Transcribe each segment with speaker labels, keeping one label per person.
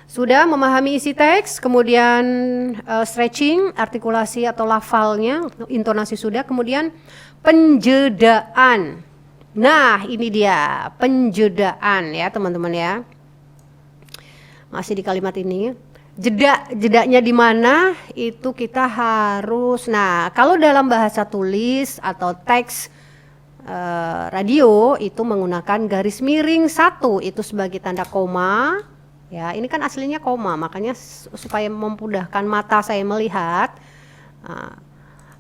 Speaker 1: Sudah memahami isi teks, kemudian stretching, artikulasi atau lafalnya, intonasi sudah, kemudian penjedaan. Nah, ini dia penjedaan ya teman-teman ya. Masih di kalimat ini. Jedanya di mana itu kita harus. Nah, kalau dalam bahasa tulis atau teks radio itu menggunakan garis miring 1 itu sebagai tanda koma. Ya, ini kan aslinya koma, makanya supaya memudahkan mata saya melihat. Nah,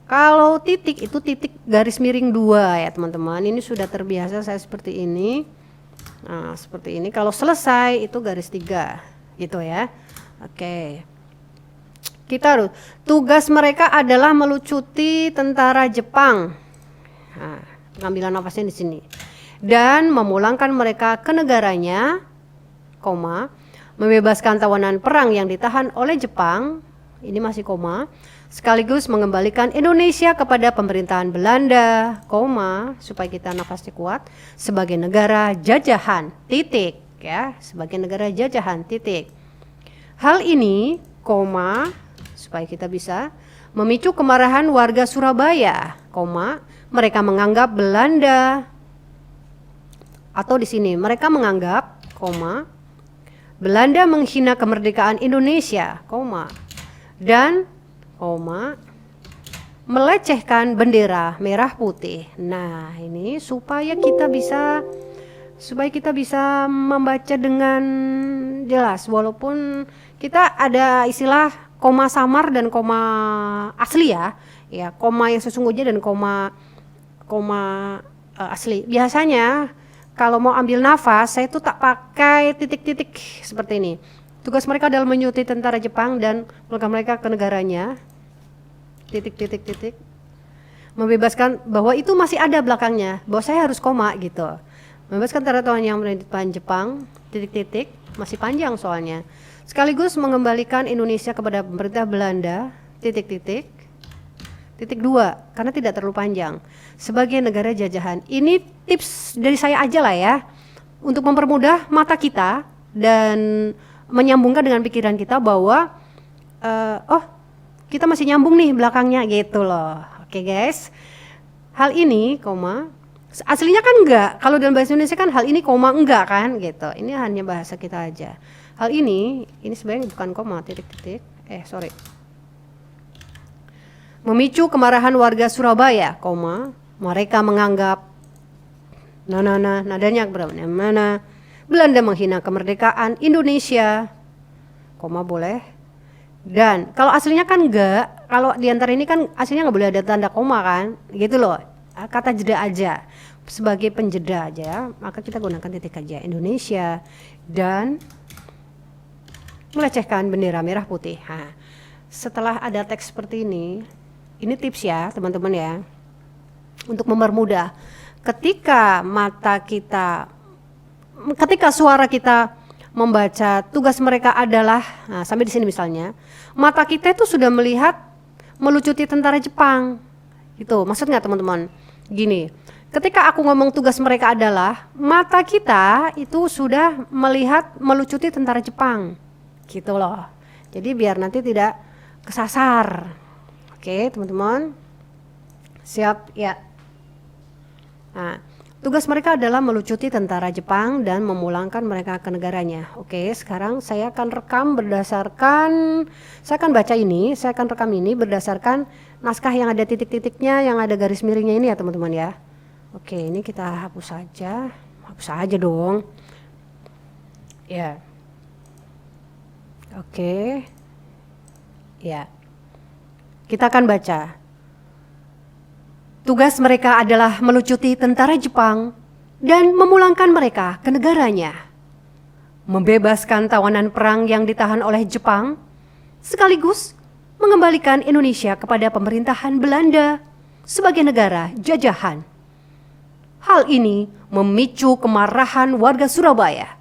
Speaker 1: kalau titik itu titik garis miring 2 ya teman-teman. Ini sudah terbiasa saya seperti ini. Nah, seperti ini. Kalau selesai itu garis 3 gitu ya. Oke. Kita harus tugas mereka adalah melucuti tentara Jepang. Nah, pengambilan nafasnya di sini. Dan memulangkan mereka ke negaranya, koma, membebaskan tawanan perang yang ditahan oleh Jepang, ini masih koma, sekaligus mengembalikan Indonesia kepada pemerintahan Belanda, koma, supaya kita nafasnya kuat, sebagai negara jajahan, titik, ya, sebagai negara jajahan, titik. Hal ini, koma, supaya kita bisa memicu kemarahan warga Surabaya, koma, mereka menganggap Belanda, atau di sini mereka menganggap, koma, Belanda menghina kemerdekaan Indonesia, koma, dan, koma, melecehkan bendera merah putih. Nah, ini supaya kita bisa membaca dengan jelas, walaupun kita ada istilah koma samar dan koma asli ya, ya koma yang sesungguhnya dan koma asli. Biasanya kalau mau ambil nafas, saya tuh tak pakai titik-titik seperti ini. Tugas mereka adalah menyuti tentara Jepang dan memulangkan mereka ke negaranya. Titik-titik-titik. Membebaskan, bahwa itu masih ada belakangnya, bahwa saya harus koma gitu. Membebaskan tentara tawanan yang menahan Jepang, titik-titik, masih panjang soalnya. Sekaligus mengembalikan Indonesia kepada pemerintah Belanda, titik-titik. Titik 2, karena tidak terlalu panjang, sebagai negara jajahan. Ini tips dari saya aja lah ya, untuk mempermudah mata kita dan menyambungkan dengan pikiran kita bahwa oh kita masih nyambung nih belakangnya gitu loh. Oke guys, hal ini koma aslinya kan enggak, kalau dalam bahasa Indonesia kan hal ini koma enggak kan gitu, ini hanya bahasa kita aja. Hal ini sebenarnya bukan koma, titik-titik, sorry, memicu kemarahan warga Surabaya, koma, mereka menganggap nadanya berapa? Mana? Belanda menghina kemerdekaan Indonesia, koma boleh. Dan kalau aslinya kan enggak, kalau diantara ini kan aslinya nggak boleh ada tanda koma kan, gitu loh. Kata jeda aja, sebagai penjeda aja, maka kita gunakan titik aja, Indonesia, dan melecehkan bendera merah putih. Nah, setelah ada teks seperti ini tips ya teman-teman ya, untuk mempermudah ketika suara kita membaca tugas mereka adalah, nah, sampai di sini misalnya, mata kita itu sudah melihat melucuti tentara Jepang, gitu. Maksud nggak teman-teman? Gini, ketika aku ngomong tugas mereka adalah, mata kita itu sudah melihat melucuti tentara Jepang, gitu loh. Jadi biar nanti tidak kesasar. Oke teman-teman, siap ya. Nah, tugas mereka adalah melucuti tentara Jepang dan memulangkan mereka ke negaranya. Oke, sekarang saya akan rekam ini berdasarkan naskah yang ada titik-titiknya, yang ada garis miringnya ini ya teman-teman ya. Oke, ini kita hapus saja dong. Ya. Oke. Ya. Kita akan baca. Tugas mereka adalah melucuti tentara Jepang dan memulangkan mereka ke negaranya, membebaskan tawanan perang yang ditahan oleh Jepang, sekaligus mengembalikan Indonesia kepada pemerintahan Belanda sebagai negara jajahan. Hal ini memicu kemarahan warga Surabaya.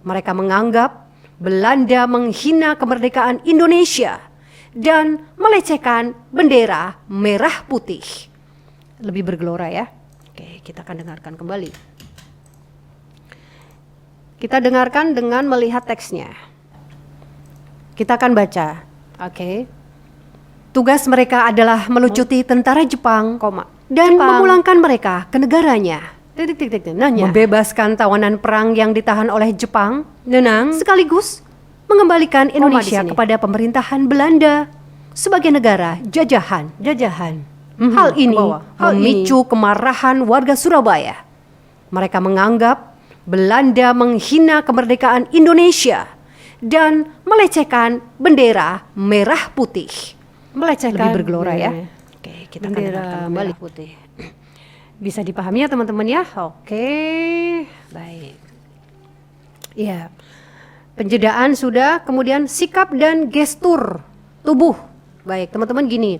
Speaker 1: Mereka menganggap Belanda menghina kemerdekaan Indonesia dan melecehkan bendera merah putih. Lebih bergelora ya. Oke, kita akan dengarkan kembali. Kita dengarkan dengan melihat teksnya. kita akan baca. Oke. Tugas mereka adalah melucuti tentara Jepang, dan memulangkan mereka ke negaranya. Membebaskan tawanan perang yang ditahan oleh Jepang, sekaligus mengembalikan Indonesia kepada pemerintahan Belanda sebagai negara jajahan. Hal ini memicu kemarahan warga Surabaya. Mereka menganggap Belanda menghina kemerdekaan Indonesia dan melecehkan bendera merah putih. Melecehkan, lebih bergelora ya. Oke, kita bendera balik putih. Bisa dipahami ya teman-teman ya. Oke, baik. Ya, penjedaan sudah, kemudian sikap dan gestur tubuh. Baik, teman-teman gini.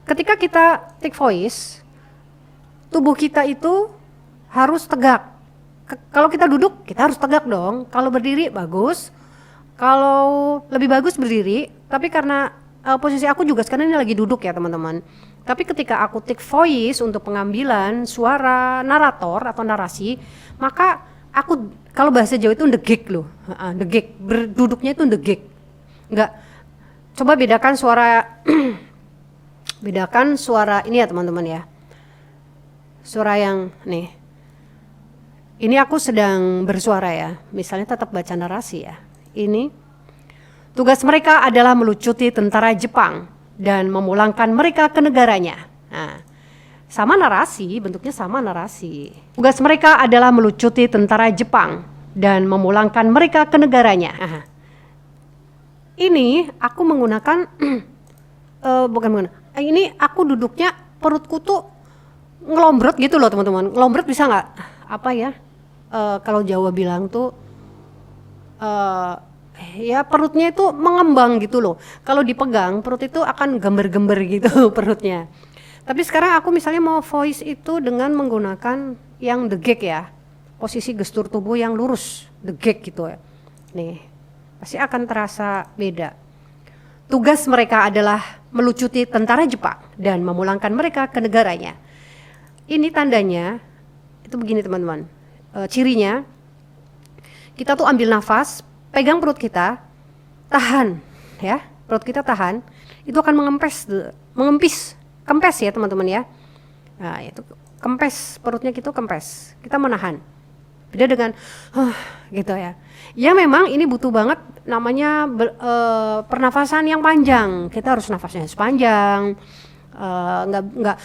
Speaker 1: Ketika kita take voice, tubuh kita itu harus tegak. Kalau kita duduk, kita harus tegak dong. Kalau berdiri bagus. Kalau lebih bagus berdiri, tapi karena posisi aku juga sekarang ini lagi duduk ya teman-teman. Tapi ketika aku take voice untuk pengambilan suara narator atau narasi, maka aku kalau bahasa Jawa itu ndegek loh, ndegek, berduduknya itu ndegek. Enggak, coba bedakan suara, bedakan suara ini ya teman-teman ya. Suara yang nih, ini aku sedang bersuara ya, misalnya tetap baca narasi ya. Ini, tugas mereka adalah melucuti tentara Jepang dan memulangkan mereka ke negaranya. Nah, sama narasi, bentuknya sama narasi. Tugas mereka adalah melucuti tentara Jepang dan memulangkan mereka ke negaranya. Nah, ini aku menggunakan, ini aku duduknya perutku tuh ngelombrot gitu loh teman-teman. Ngelombrot bisa nggak? Apa ya? Kalau Jawa bilang tuh, ya perutnya itu mengembang gitu loh. Kalau dipegang perut itu akan gember-gember gitu perutnya. Tapi sekarang aku misalnya mau voice itu dengan menggunakan yang degek ya. Posisi gestur tubuh yang lurus, degek gitu ya. Nih, pasti akan terasa beda. Tugas mereka adalah melucuti tentara Jepang dan memulangkan mereka ke negaranya. Ini tandanya, itu begini teman-teman. Cirinya, kita tuh ambil nafas, pegang perut kita, tahan ya, perut kita tahan, itu akan kempes ya teman-teman ya. Nah itu kempes, perutnya gitu kempes, kita menahan. Beda dengan gitu ya. Ya memang ini butuh banget namanya pernafasan yang panjang. Kita harus nafasnya sepanjang, nggak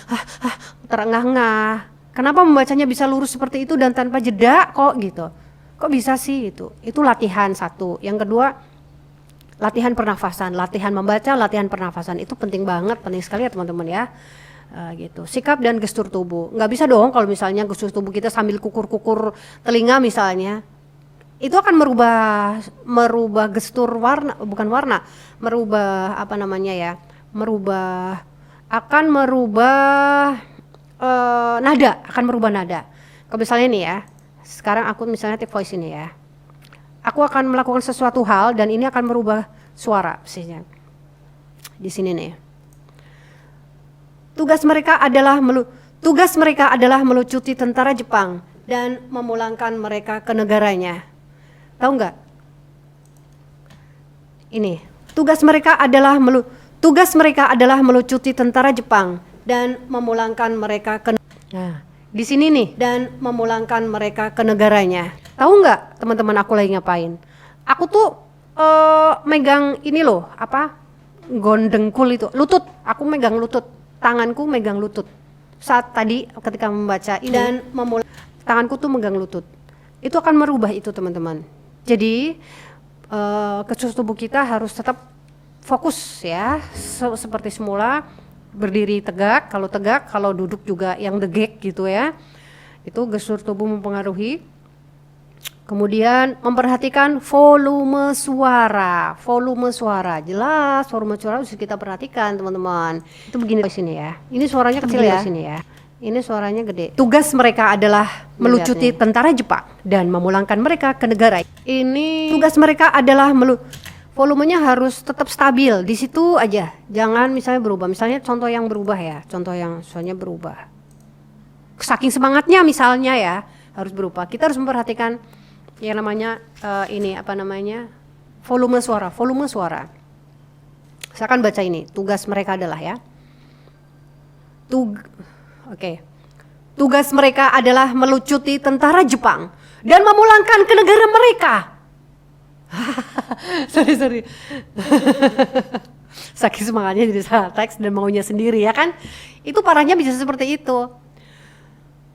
Speaker 1: terengah-engah. Kenapa membacanya bisa lurus seperti itu dan tanpa jeda kok gitu? Kok bisa sih itu? Itu latihan satu. Yang kedua, latihan pernafasan, latihan membaca, latihan pernafasan itu penting banget, penting sekali ya teman-teman ya. Gitu. Sikap dan gestur tubuh. Nggak bisa dong kalau misalnya gestur tubuh kita sambil kukur-kukur telinga misalnya. Itu akan merubah gestur warna, bukan warna, merubah apa namanya ya? Akan merubah nada, akan merubah nada. Kalau misalnya nih ya, sekarang aku misalnya take voice ini ya, aku akan melakukan sesuatu hal dan ini akan merubah suara misalnya. Di sini nih, tugas mereka adalah melucuti tentara Jepang dan memulangkan mereka ke negaranya. Tahu nggak? Ini tugas mereka adalah melucuti tentara Jepang dan memulangkan mereka ke. Nah, di sini nih, dan memulangkan mereka ke negaranya. Tahu nggak teman-teman aku lagi ngapain? Aku tuh megang ini loh, apa? Gondengkul itu, lutut. Aku megang lutut, tanganku megang lutut. Saat tadi ketika membaca ini dan tanganku tuh megang lutut. Itu akan merubah itu teman-teman. Jadi gestur tubuh kita harus tetap fokus ya, seperti semula. Berdiri tegak, kalau duduk juga yang degek gitu ya. Itu gestur tubuh mempengaruhi. Kemudian memperhatikan volume suara. Jelas volume suara harus kita perhatikan teman-teman. Itu begini di sini ya. Ini suaranya kecil ya. Sini ya. Ini suaranya gede. Tugas mereka adalah melucuti tentara Jepang dan memulangkan mereka ke negara. Ini tugas mereka adalah volumenya harus tetap stabil di situ aja, jangan misalnya berubah. Misalnya contoh yang berubah ya, contoh yang soalnya berubah. Saking semangatnya misalnya ya, harus berubah. Kita harus memperhatikan yang namanya ini apa namanya volume suara. Saya akan baca ini. Tugas mereka adalah ya. Tugas mereka adalah melucuti tentara Jepang dan memulangkan ke negara mereka. sorry. Saking semangatnya jadi salah teks dan maunya sendiri ya kan. Itu parahnya bisa seperti itu.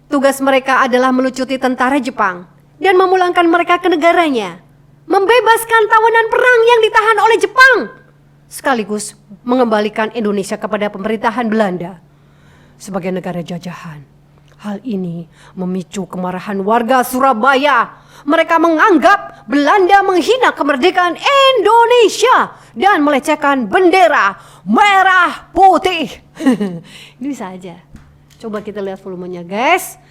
Speaker 1: Tugas mereka adalah melucuti tentara Jepang dan memulangkan mereka ke negaranya, membebaskan tawanan perang yang ditahan oleh Jepang, sekaligus mengembalikan Indonesia kepada pemerintahan Belanda sebagai negara jajahan. Hal ini memicu kemarahan warga Surabaya. Mereka menganggap Belanda menghina kemerdekaan Indonesia dan melecehkan bendera merah putih. Ini bisa aja. Coba kita lihat volumenya guys.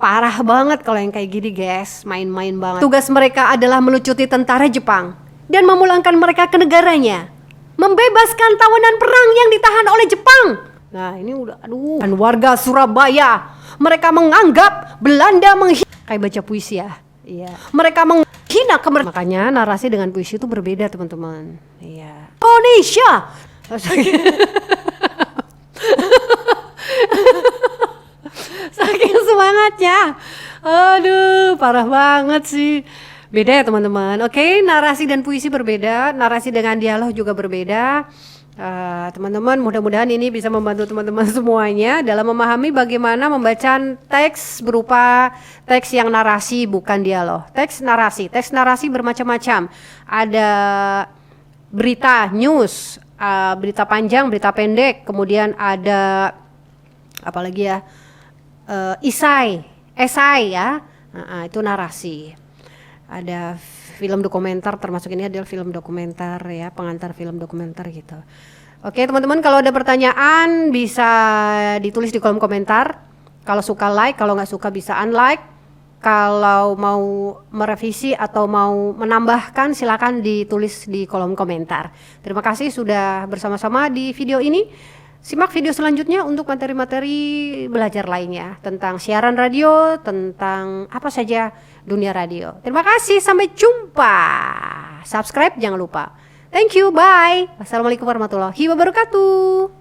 Speaker 1: Parah banget kalau yang kayak gini guys. Main-main banget. Tugas mereka adalah melucuti tentara Jepang dan memulangkan mereka ke negaranya, membebaskan tawanan perang yang ditahan oleh Jepang. Nah ini udah Dan warga Surabaya, mereka menganggap Belanda kayak baca puisi ya. Iya. Mereka menghina makanya narasi dengan puisi itu berbeda teman-teman. Iya. Indonesia. Saking semangatnya. Aduh, parah banget sih. Beda ya teman-teman. Oke, narasi dan puisi berbeda, narasi dengan dialog juga berbeda. Teman-teman, mudah-mudahan ini bisa membantu teman-teman semuanya dalam memahami bagaimana membaca teks berupa teks yang narasi bukan dialog. Teks narasi bermacam-macam. Ada berita news, berita panjang, berita pendek, kemudian ada apalagi ya, esai ya. Itu narasi. Ada film dokumenter, termasuk ini adalah film dokumenter ya, pengantar film dokumenter gitu. Oke teman-teman, kalau ada pertanyaan bisa ditulis di kolom komentar. Kalau suka like, kalau nggak suka bisa unlike. Kalau mau merevisi atau mau menambahkan silakan ditulis di kolom komentar. Terima kasih sudah bersama-sama di video ini. Simak video selanjutnya untuk materi-materi belajar lainnya tentang siaran radio, tentang apa saja dunia radio. Terima kasih, sampai jumpa. Subscribe jangan lupa. Thank you, bye. Wassalamualaikum warahmatullahi wabarakatuh.